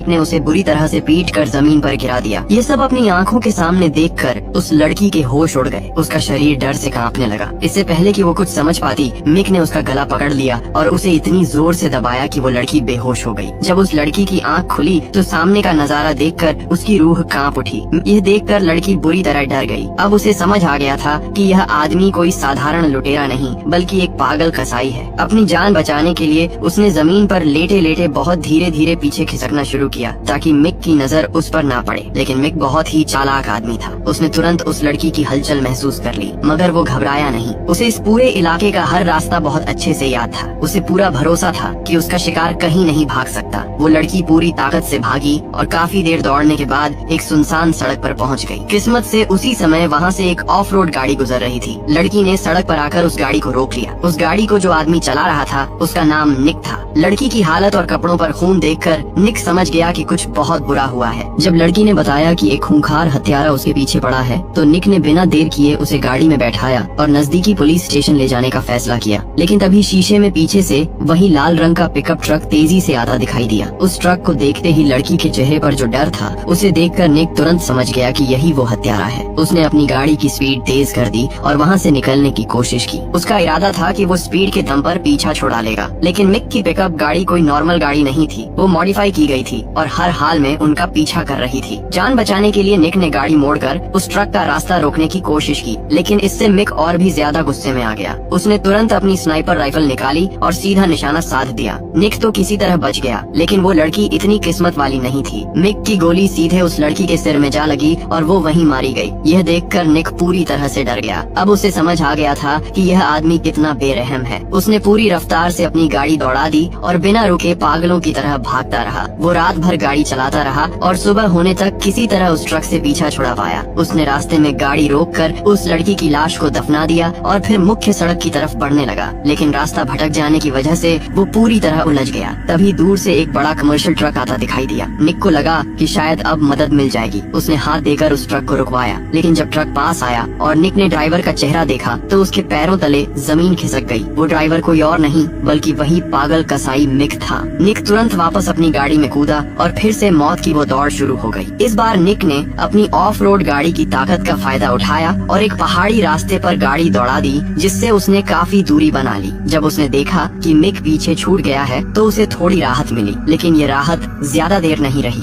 ने उसे बुरी तरह से पीटकर जमीन पर गिरा दिया। ये सब अपनी आंखों के सामने देखकर उस लड़की के होश उड़ गए। उसका शरीर डर से कांपने लगा। इससे पहले कि वो कुछ समझ पाती, मिक ने उसका गला पकड़ लिया और उसे इतनी जोर से दबाया कि वो लड़की बेहोश हो गई। जब उस लड़की की आंख खुली तो सामने का नजारा देखकर उसकी रूह कांप उठी। यह देखकर लड़की बुरी तरह डर गई। अब उसे समझ आ गया था कि यह आदमी कोई साधारण लुटेरा नहीं बल्कि एक पागल कसाई है। अपनी जान बचाने के लिए उसने जमीन पर लेटे लेटे बहुत धीरे धीरे पीछे खिसकना शुरू किया ताकि मिक की नजर उस पर ना पड़े। लेकिन मिक बहुत ही चालाक आदमी था। उसने तुरंत उस लड़की की हलचल महसूस कर ली, मगर वो घबराया नहीं। उसे इस पूरे इलाके का हर रास्ता बहुत अच्छे से याद था। उसे पूरा भरोसा था कि उसका शिकार कहीं नहीं भाग सकता। वो लड़की पूरी ताकत से भागी और काफी देर दौड़ने के बाद एक सुनसान सड़क पर पहुंच गई। किस्मत से उसी समय वहां से एक ऑफ रोड गाड़ी गुजर रही थी। लड़की ने सड़क पर आकर उस गाड़ी को रोक लिया। उस गाड़ी को जो आदमी चला रहा था उसका नाम निक था। लड़की की हालत और कपड़ों पर खून देखकर निक समझ गया कि कुछ बहुत बुरा हुआ है। जब लड़की ने बताया कि एक खूंखार हत्यारा उसके पीछे पड़ा है तो निक ने बिना देर किए उसे गाड़ी में बैठाया और नजदीकी पुलिस स्टेशन ले जाने का फैसला किया। लेकिन तभी शीशे में पीछे से वही लाल रंग का पिकअप ट्रक तेजी से आता दिखाई दिया। उस ट्रक को देखते ही लड़की के चेहरे पर जो डर था उसे देखकर निक तुरंत समझ गया कि यही वो हत्यारा है। उसने अपनी गाड़ी की स्पीड तेज कर दी और वहाँ से निकलने की कोशिश की। उसका इरादा था कि वो स्पीड के दम पर पीछा छुड़ा लेगा। लेकिन मिक की पिकअप गाड़ी कोई नॉर्मल गाड़ी नहीं थी, वो मॉडिफाई की गई थी और हर हाल में उनका पीछा कर रही थी। जान बचाने के लिए निक ने गाड़ी मोड़कर उस ट्रक का रास्ता रोकने की कोशिश की, लेकिन इससे मिक और भी ज्यादा गुस्से में आ गया। उसने तुरंत अपनी स्नाइपर राइफल निकाली और सीधा निशाना साध दिया। निक तो किसी तरह बच गया, लेकिन वो लड़की इतनी किस्मत वाली नहीं थी। मिक की गोली सीधे उस लड़की के सिर में जा लगी और वो वहीं मारी गई। यह देखकर निक पूरी तरह से डर गया। अब उसे समझ आ गया था कि यह आदमी कितना बेरहम है। उसने पूरी रफ्तार से अपनी गाड़ी दौड़ा दी और बिना रुके पागलों की तरह भागता रहा। वो रात भर गाड़ी चलाता रहा और सुबह होने तक किसी तरह उस ट्रक से पीछा छुड़ा पाया। उसने रास्ते में गाड़ी रोककर उस लड़की की लाश को दफना दिया और फिर मुख्य सड़क की तरफ बढ़ने लगा। लेकिन रास्ता भटक जाने की वजह से वो पूरी तरह उलझ गया। तभी दूर से एक बड़ा कमर्शियल ट्रक आता दिखाई दिया। निक को लगा कि शायद अब मदद मिल जाएगी। उसने हाथ देकर उस ट्रक को रुकवाया, लेकिन जब ट्रक पास आया और निक ने ड्राइवर का चेहरा देखा तो उसके पैरों तले जमीन खिसक गई। वो ड्राइवर कोई और नहीं बल्कि वही पागल कसाई मिक था। निक तुरंत वापस अपनी गाड़ी में कूदा और फिर से मौत की वो दौड़ शुरू हो गई। इस बार निक ने अपनी ऑफ रोड गाड़ी की ताकत का फायदा उठाया और एक पहाड़ी रास्ते पर गाड़ी दौड़ा दी, जिससे उसने काफी दूरी बना ली। जब उसने देखा कि मिक पीछे छूट गया है तो उसे थोड़ी राहत मिली, लेकिन ये राहत ज्यादा देर नहीं रही।